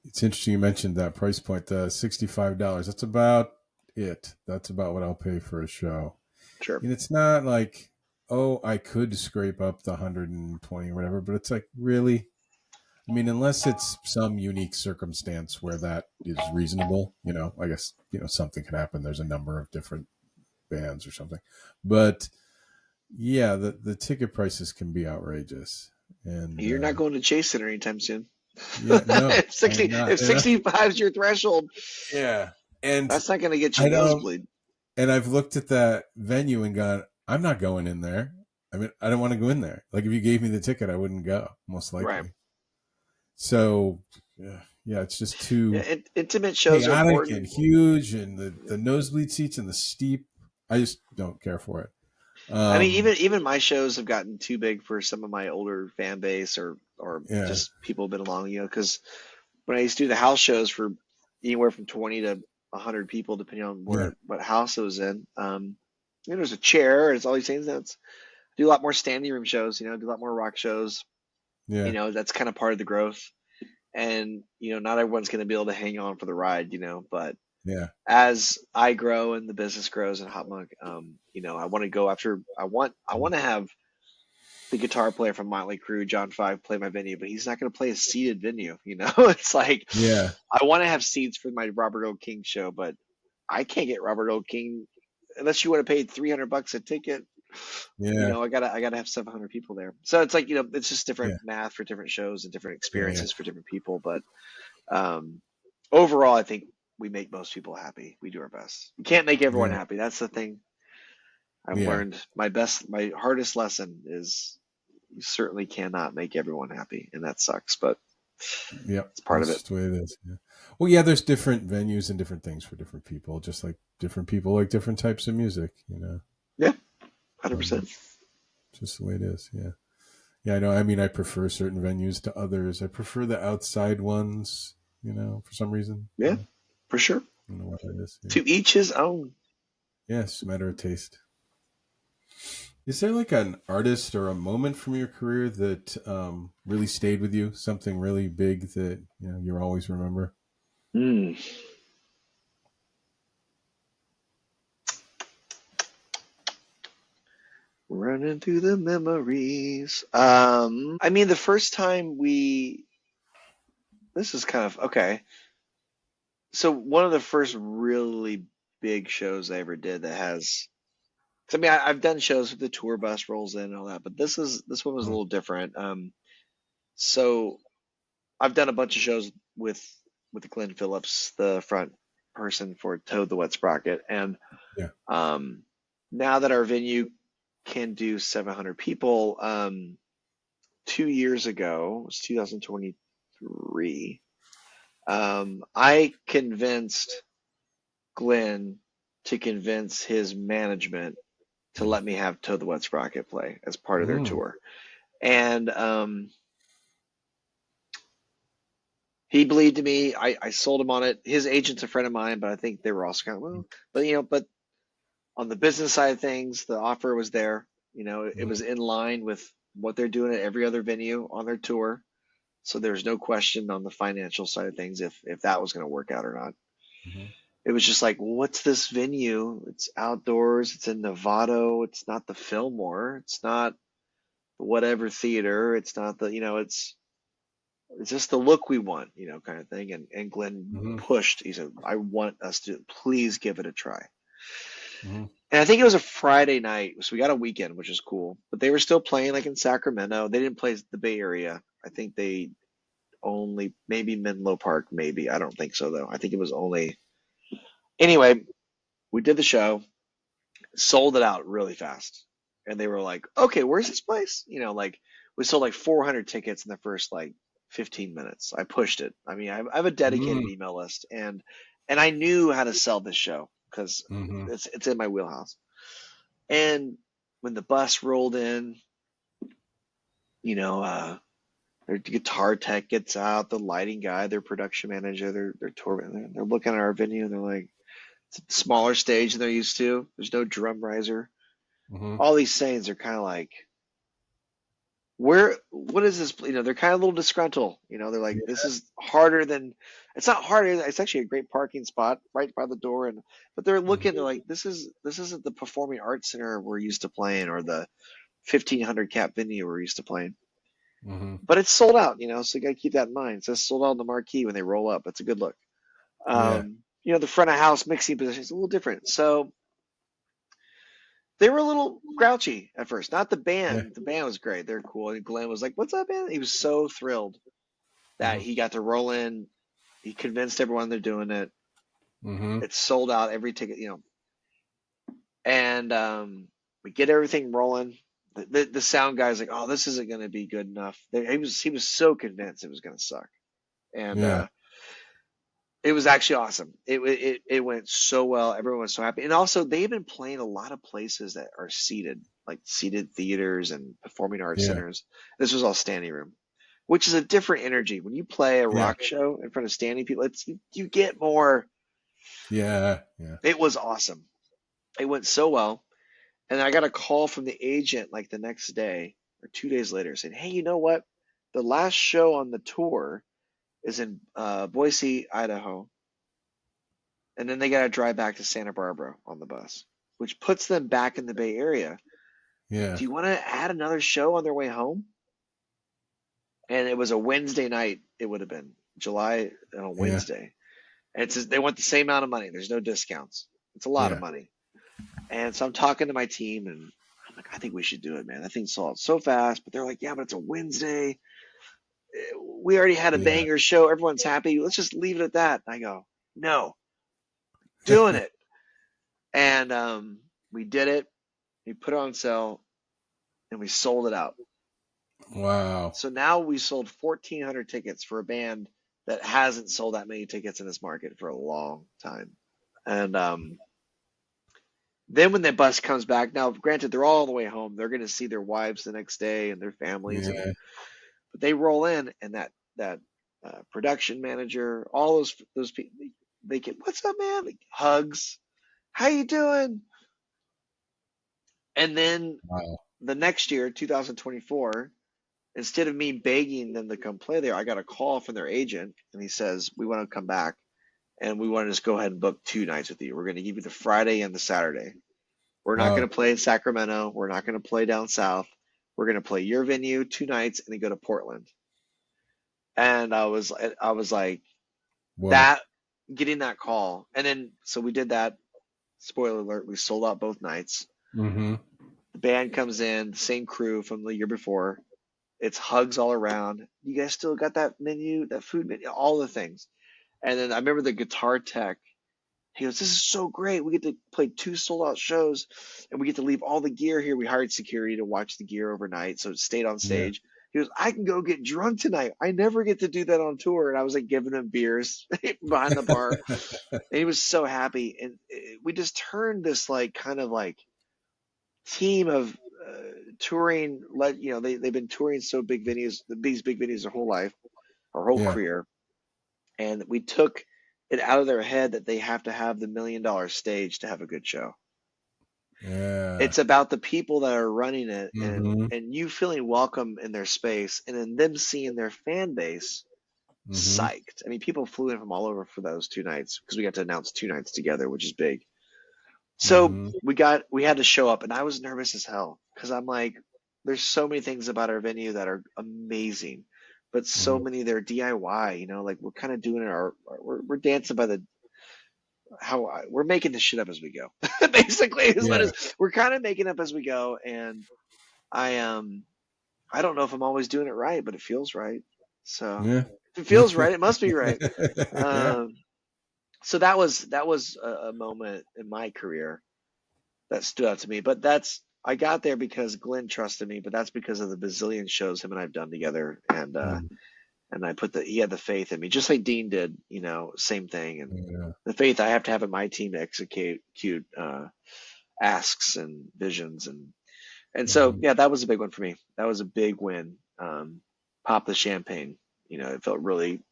it's interesting you mentioned that price point, the $65. That's about it. That's about what I'll pay for a show. Sure. And it's not like, oh, I could scrape up the 120 or whatever, but it's like, really? I mean, unless it's some unique circumstance where that is reasonable, I guess, something could happen. There's a number of different bands or something. But yeah, the ticket prices can be outrageous. And You're not going to Chase Center anytime soon. yeah, no, if I am 60 not. if 65 is your threshold, Yeah. And that's not going to get you I don't, nosebleed. and I've looked at that venue and gone, I'm not going in there. I mean, I don't want to go in there. Like if you gave me the ticket, I wouldn't go, most Right. likely. So yeah, it's just Yeah, too intimate shows are chaotic and important. huge, and the nosebleed seats and the steep. I just don't care for it. I mean, Um, even my shows have gotten too big for some of my older fan base, or yeah, just people who've been along, because when I used to do the house shows for anywhere from 20 to 100 people, depending on yeah, what house it was in, there's a chair and it's all these things. That's do a lot more standing room shows, do a lot more rock shows. yeah, That's kind of part of the growth. And not everyone's going to be able to hang on for the ride, but yeah, as I grow and the business grows in HopMonk, I want to go after. I want to have the guitar player from Motley Crue, John Five, play my venue, but he's not going to play a seated venue. It's like yeah, I want to have seats for my Robert O. King show, but I can't get Robert O. King unless you want to pay $300 a ticket. yeah, I gotta have 700 people there. So it's like it's just different yeah, math for different shows and different yeah, yeah, experiences for different people. But um, overall, I think we make most people happy. We do our best. You can't make everyone yeah, happy. That's the thing I've yeah, learned. My hardest lesson is you certainly cannot make everyone happy, and that sucks, but yep. it's part of That's it. just the way it is. Yeah. Well, yeah, there's different venues and different things for different people, just like different people like different types of music. Yeah, 100%. Um, just the way it is. Yeah. Yeah, I know. I mean, I prefer certain venues to others. I prefer the outside ones, for some reason. Yeah, for sure. I don't know what that is. Yeah. To each his own. Yeah, it's a matter of taste. Is there like an artist or a moment from your career that really stayed with you? Something really big that you always remember? Mm. Running through the memories. I mean, the first time this is kind of okay. So one of the first really big shows I ever did that has, 'cause I mean, I've done shows with the tour bus rolls in and all that, but this one was a Mm, little different. So I've done a bunch of shows with Glenn Phillips, the front person for Toad the Wet Sprocket, and yeah. um, now that our venue can do 700 people, 2 years ago, it was 2023, I convinced Glenn to convince his management to let me have Toad the Wet Sprocket play as part of their Mm, tour. And he believed in me. I sold him on it. His agent's a friend of mine, but I think they were also kind of, well, but on the business side of things, the offer was there. It was mm, in line with what they're doing at every other venue on their tour. So there's no question on the financial side of things if that was going to work out or not. mhm, It was just like, what's this venue? It's outdoors. It's in Novato. It's not the Fillmore. It's not the whatever theater. It's not the, it's just the look we want, kind of thing. And Glenn mhm, pushed. He said, I want us to please give it a try. mhm, And I think it was a Friday night, so we got a weekend, which is cool. But they were still playing like in Sacramento. They didn't play the Bay Area. I think they only maybe Menlo Park, maybe. I don't think so though. I think it was only anyway. We did the show, sold it out really fast, and they were like, okay, where's this place? Like we sold like 400 tickets in the first like 15 minutes. I pushed it. I mean, I have a dedicated Mm. email list, and I knew how to sell this show because Mm-hmm. it's in my wheelhouse. And when the bus rolled in, you know, their guitar tech gets out, the lighting guy, their production manager, their tour, they're looking at our venue and they're like, it's a smaller stage than they're used to. There's no drum riser. Mm-hmm. All these things are kind of like, what is this? They're kind of a little disgruntled. They're like, this is harder than, it's not harder. It's actually a great parking spot right by the door. But they're looking, they're Mm-hmm. like, this isn't the performing arts center we're used to playing or the 1,500 cap venue we're used to playing. Mm-hmm. But it's sold out, so you got to keep that in mind. It says sold out on the marquee when they roll up. It's a good look. Yeah. The front of house mixing position is a little different. So they were a little grouchy at first. Not the Yeah. band. The band was great. They're cool. And Glenn was like, "What's up, man?" He was so thrilled that Mm-hmm. he got to roll in. He convinced everyone they're doing it. Mm-hmm. It's sold out every ticket, And we get everything rolling. The sound guy's like, "Oh, this isn't going to be good enough." He was so convinced it was going to suck, and Yeah. it was actually awesome. It went so well. Everyone was so happy, and also they've been playing a lot of places that are seated, like seated theaters and performing arts Yeah. centers. This was all standing room, which is a different energy. When you play a Yeah. rock show in front of standing people, you get more. Yeah. Yeah. It was awesome. It went so well, and I got a call from the agent like the next day or 2 days later saying, "Hey, you know what? The last show on the tour is in Boise, Idaho." And then they got to drive back to Santa Barbara on the bus, which puts them back in the Bay Area. Yeah. Do you want to add another show on their way home? And it was a Wednesday night. It would have been July on a Yeah. Wednesday. And it's they want the same amount of money. There's no discounts. It's a lot of Yeah. money. And so I'm talking to my team, and I'm like, I think we should do it, man. That thing sold out so fast. But they're like, yeah, but it's a Wednesday. We already had a Yeah. banger show. Everyone's happy. Let's just leave it at that. And I go, no, doing it. And we did it. We put it on sale, and we sold it out. Wow. So now we sold 1,400 tickets for a band that hasn't sold that many tickets in this market for a long time. And then when the bus comes back, now granted they're all on the way home, they're going to see their wives the next day and their families, Yeah. but they roll in, and that production manager, all those people, they get, "What's up, man?" Like, hugs, "How you doing?" And then Wow. the next year, 2024, instead of me begging them to come play there, I got a call from their agent, and he says, "We want to come back, and we want to just go ahead and book 2 nights with you. We're going to give you the Friday and the Saturday. We're not going Wow. to play in Sacramento. We're not going to play down south. We're going to play your venue 2 nights and then go to Portland." And I was like, Wow. that, getting that call, and then so we did that. Spoiler alert: we sold out both nights. Mm-hmm. The band comes in, the same crew from the year before. It's hugs all around. "You guys still got that menu, that food menu, all the things." And then I remember the guitar tech. He goes, "This is so great. We get to play 2 sold out shows, and we get to leave all the gear here." We hired security to watch the gear overnight, so it stayed on Yeah. stage. He goes, "I can go get drunk tonight. I never get to do that on tour." And I was like giving him beers behind the bar. And he was so happy. And we just turned this like kind of like team of touring. They've been touring so big venues, these big venues their whole life, our whole Yeah. career, and we took it out of their head that they have to have the $1 million stage to have a good show. Yeah. It's about the people that are running it, and Mm-hmm. and you feeling welcome in their space, and then them seeing their fan base Mm-hmm. psyched. I mean, people flew in from all over for those 2 nights because we got to announce 2 nights together, which is big. So Mm-hmm. we had to show up, and I was nervous as hell because I'm like, there's so many things about our venue that are amazing, but so Mm-hmm. many that are DIY. Like we're kind of doing we're dancing by the we're making this shit up as we go. Basically, is what Yeah. is we're kind of making up as we go, and I I don't know if I'm always doing it right, but it feels right. So Yeah. if it feels right, it must be right. Yeah. Um, so that was a moment in my career that stood out to me. But I got there because Glenn trusted me, but that's because of the bazillion shows him and I've done together, Mm, and he had the faith in me, just like Dean did, same thing, and yeah. the faith I have to have in my team to execute asks and visions, and so Hmm. yeah, that was a big one for me. That was a big win. Pop the champagne, it felt really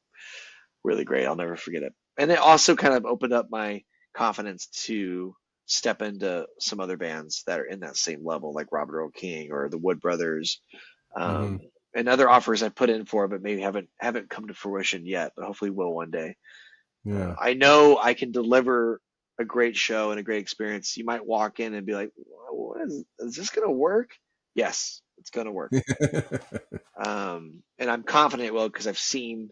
really great. I'll never forget it. And it also kind of opened up my confidence to step into some other bands that are in that same level, like Robert Earl King or the Wood Brothers, Hmm. um, and other offers I put in for, but maybe haven't come to fruition yet, but hopefully will one day. Yeah. I know I can deliver a great show and a great experience. You might walk in and be like, is this going to work? Yes, it's going to work. And I'm confident it will because I've seen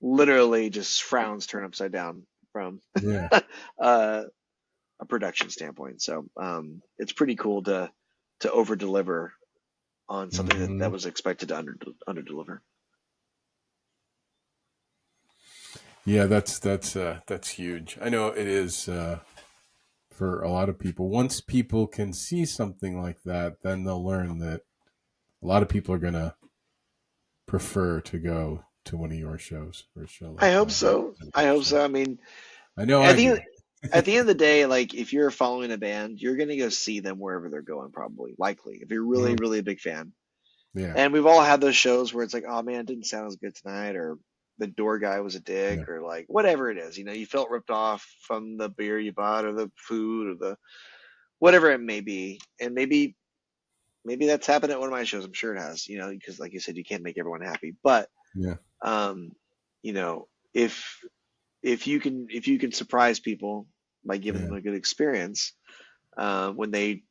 literally just frowns turn upside down from Yeah. uh, a production standpoint. So it's pretty cool to over deliver on something that Hmm. was expected to under deliver. Yeah, that's huge. I know it is for a lot of people. Once people can see something like that, then they'll learn that a lot of people are gonna prefer to go to one of your shows or a show I like hope that. so. I hope So so. I mean, I know at I the do. at the end of the day, like if you're following a band, you're gonna go see them wherever they're going, probably, likely, if you're really, Mhm. really a big fan. Yeah. And we've all had those shows where it's like, oh man, it didn't sound as good tonight, or the door guy was a Yeah. dick, or like whatever it is. You felt ripped off from the beer you bought, or the food, or the whatever it may be. And maybe that's happened at one of my shows. I'm sure it has, because like you said, you can't make everyone happy. But Yeah. um, you know, if you can surprise people by giving them Yeah. a good experience, when they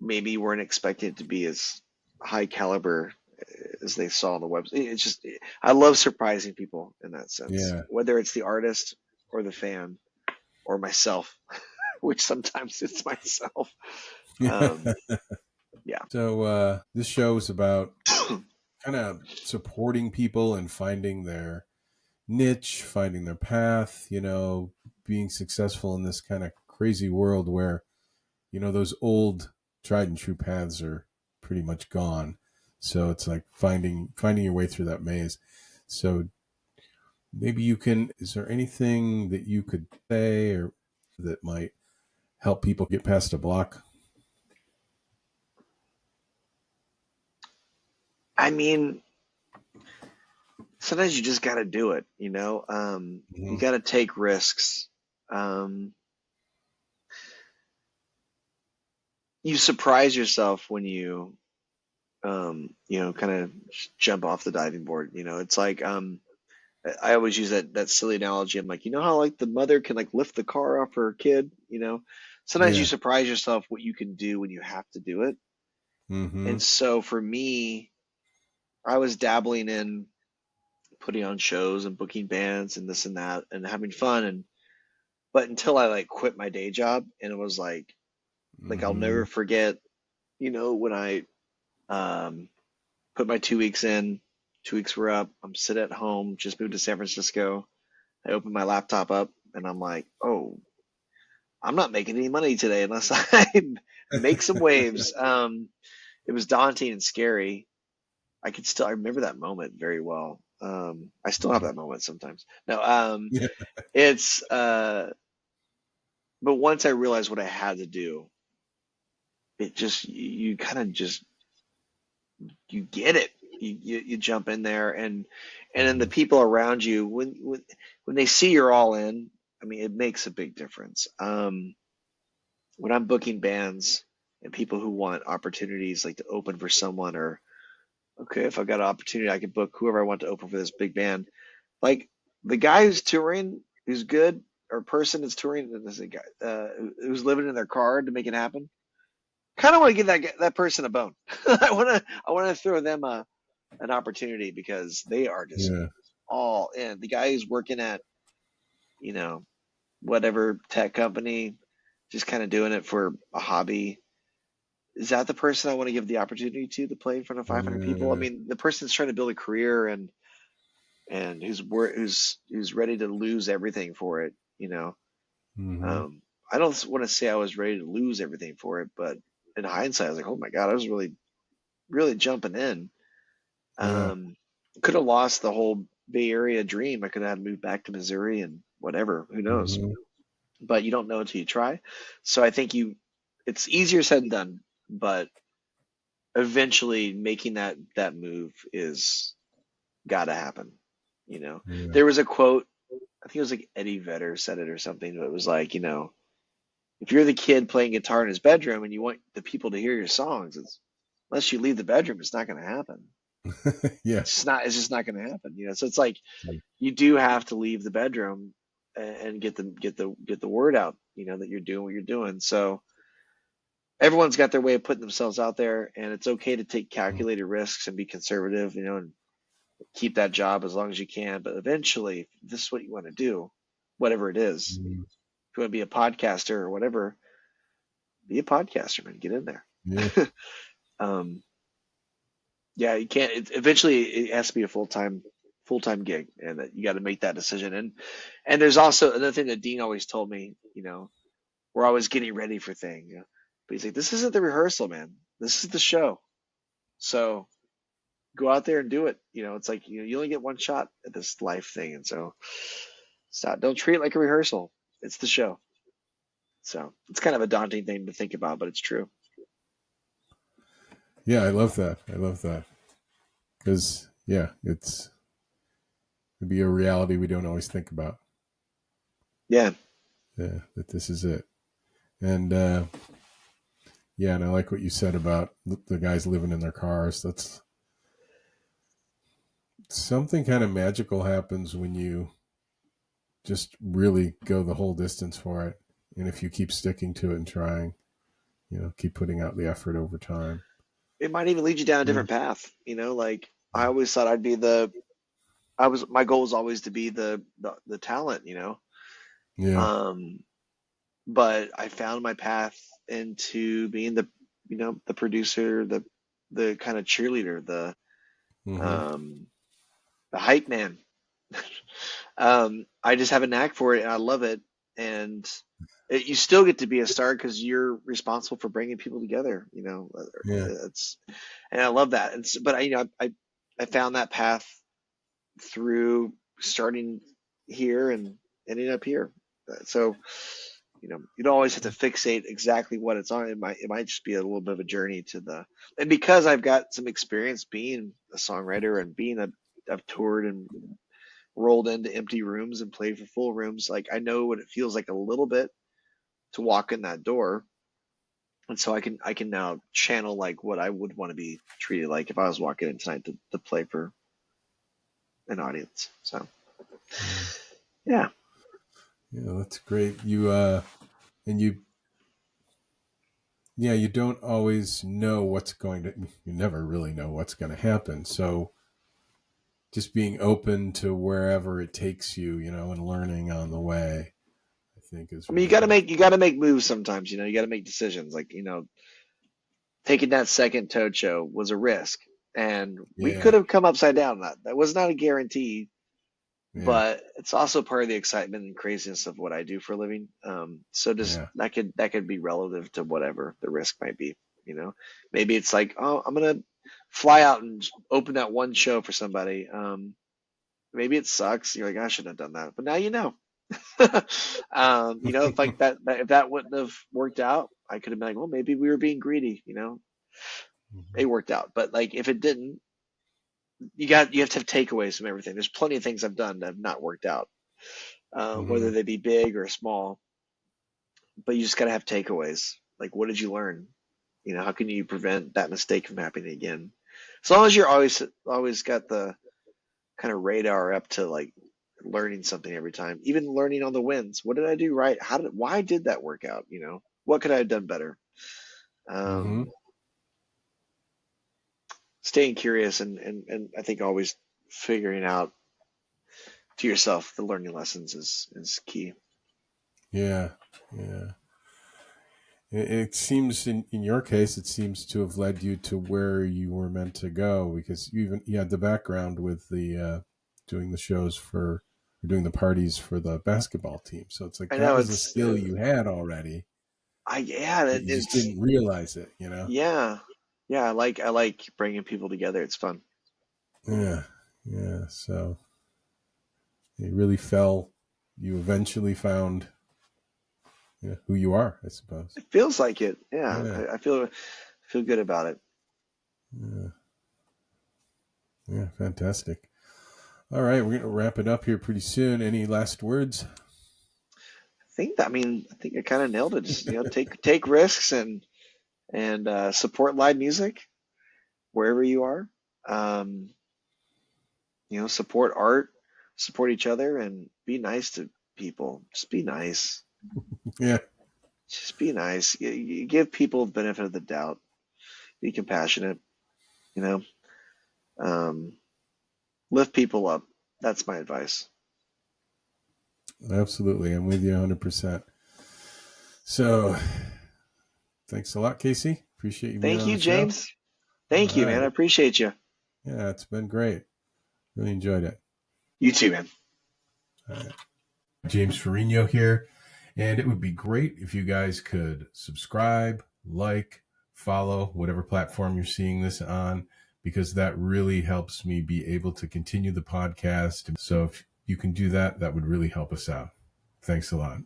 maybe weren't expecting it to be as high caliber as they saw on the website. It's just I love surprising people in that sense, Yeah. whether it's the artist or the fan or myself, which sometimes it's myself. Um, yeah, So this show is about kind of supporting people and finding their niche, finding their path, being successful in this kind of crazy world where, those old tried and true paths are pretty much gone. So it's like finding your way through that maze. So maybe is there anything that you could say or that might help people get past a block? I mean, sometimes you just got to do it. You Hmm. got to take risks. Um, you surprise yourself when you kind of jump off the diving board. It's like I always use that silly analogy. I'm like, how like the mother can like lift the car off her kid. Sometimes you Yeah. surprise yourself what you can do when you have to do it. Hmm. And so for me, I was dabbling in putting on shows and booking bands and this and that and having fun, but until I like quit my day job, and it was like I'll Hmm. never forget, when I put my 2 weeks in. 2 weeks were up. I'm sitting at home, just moved to San Francisco. I open my laptop up and I'm like, oh, I'm not making any money today unless I make some waves. It was daunting and scary. I remember that moment very well. I still have that moment sometimes. No, Yeah. it's, but once I realized what I had to do, it just, you kind of just, you get it. You jump in there, and then the Hmm. people around you, when they see you're all in, I mean, it makes a big difference. When I'm booking bands and people who want opportunities like to open for someone, or okay, if I've got an opportunity, I can book whoever I want to open for this big band. Like the guy who's touring, who's good, or person that's touring, this is a guy who's living in their car to make it happen. Kind of want to give that person a bone. I want to throw them an opportunity because they are just Yeah. all in. The guy who's working at you know whatever tech company, just kind of doing it for a hobby. Is that the person I want to give the opportunity to play in front of 500 people? I Yeah. mean, the person's trying to build a career, and who's ready to lose everything for it. Hmm. I don't want to say I was ready to lose everything for it, but in hindsight, I was like, oh my God, I was really, really jumping in. Yeah. Um, could have lost the whole Bay Area dream. I could have moved back to Missouri and whatever, who knows? Hmm. But you don't know until you try. So I think it's easier said than done, but eventually making that move is got to happen. You know, Yeah. there was a quote, I think it was like Eddie Vedder said it or something, but it was like, if you're the kid playing guitar in his bedroom and you want the people to hear your songs, unless you leave the bedroom, it's not going to happen. Yeah. It's just not going to happen. So it's like you do have to leave the bedroom and get the word out, that you're doing what you're doing. So everyone's got their way of putting themselves out there, and it's okay to take calculated risks and be conservative, and keep that job as long as you can. But eventually, if this is what you want to do, whatever it is, Mhm. if you want to be a podcaster or whatever, be a podcaster, man. Get in there. Yeah. um, yeah, you can't. Eventually, it has to be a full time gig, and that you got to make that decision. And there's also another thing that Dean always told me. We're always getting ready for things. But he's like, this isn't the rehearsal, man. This is the show. So go out there and do it. It's like you only get one shot at this life thing, and so stop. Don't treat it like a rehearsal. It's the show. So it's kind of a daunting thing to think about, but it's true. Yeah. I love that. I love that because yeah, it'd be a reality we don't always think about. Yeah. Yeah, that this is it. And yeah, and I like what you said about the guys living in their cars. That's something kind of magical happens when you just really go the whole distance for it. And if you keep sticking to it and trying, keep putting out the effort over time. It might even lead you down a Yeah. different path. Like I always thought I'd be my goal was always to be the talent. Yeah. Um, but I found my path into being the producer, the kind of cheerleader, Mm-hmm. um, the hype man. I just have a knack for it and I love it. And you still get to be a star because you're responsible for bringing people together. Yeah. It's and I love that. But I found that path through starting here and ending up here. So you don't always have to fixate exactly what it's on. It might just be a little bit of a journey and because I've got some experience being a songwriter and I've toured and rolled into empty rooms and played for full rooms. Like I know what it feels like a little bit to walk in that door. And so I can now channel like what I would want to be treated like if I was walking in tonight to play for an audience. So Yeah. yeah. Yeah, that's great. And you, yeah, you don't always know you never really know what's going to happen. So just being open to wherever it takes you, and learning on the way, I think is I mean, really good. you gotta make moves sometimes. You gotta make decisions. Like taking that second Toad show was a risk, and we could Yeah. have come upside down. That was not a guarantee, Yeah. but it's also part of the excitement and craziness of what I do for a living. So just Yeah. that could be relative to whatever the risk might be. Maybe it's like, oh, I'm gonna fly out and open that one show for somebody. Maybe it sucks. You're like, I shouldn't have done that, but now you know. If like if that wouldn't have worked out, I could have been like, well, maybe we were being greedy. It worked out, but like if it didn't, you have to have takeaways from everything. There's plenty of things I've done that have not worked out, Mm-hmm. whether they be big or small. But you just got to have takeaways. Like, what did you learn? How can you prevent that mistake from happening again? As long as you're always got the kind of radar up to like learning something every time, even learning on the wins. What did I do right? Why did that work out? What could I have done better? Mm-hmm. Um, Staying curious and I think always figuring out to yourself the learning lessons is key. Yeah. Yeah. It seems in your case, it seems to have led you to where you were meant to go because you had the background with the doing the shows doing the parties for the basketball team. So it's like I that know was a it's skill you had already. Yeah, but you just it's didn't realize it, you know? yeah, yeah. I like bringing people together. It's fun. Yeah, yeah. So it really fell. You eventually found, who you are, I suppose. It feels like it. Yeah, Yeah, I feel good about it. yeah, yeah. Fantastic. All right, we're gonna wrap it up here pretty soon. Any last words? I think I kind of nailed it. Just, take risks and support live music wherever you are. Um, support art, support each other, and be nice to people. Just be nice. Yeah, Just be nice. You give people the benefit of the doubt. Be compassionate. You know, um, lift people up. That's my advice. absolutely. I'm with you 100%. So, thanks a lot, Casey. Appreciate you being Thank on you, the show. James. All Thank you, man. right. I appreciate you. Yeah, it's been great. Really enjoyed it. You too, man. All right. James Ferrigno here. And it would be great if you guys could subscribe, like, follow whatever platform you're seeing this on, because that really helps me be able to continue the podcast. So if you can do that, that would really help us out. Thanks a lot.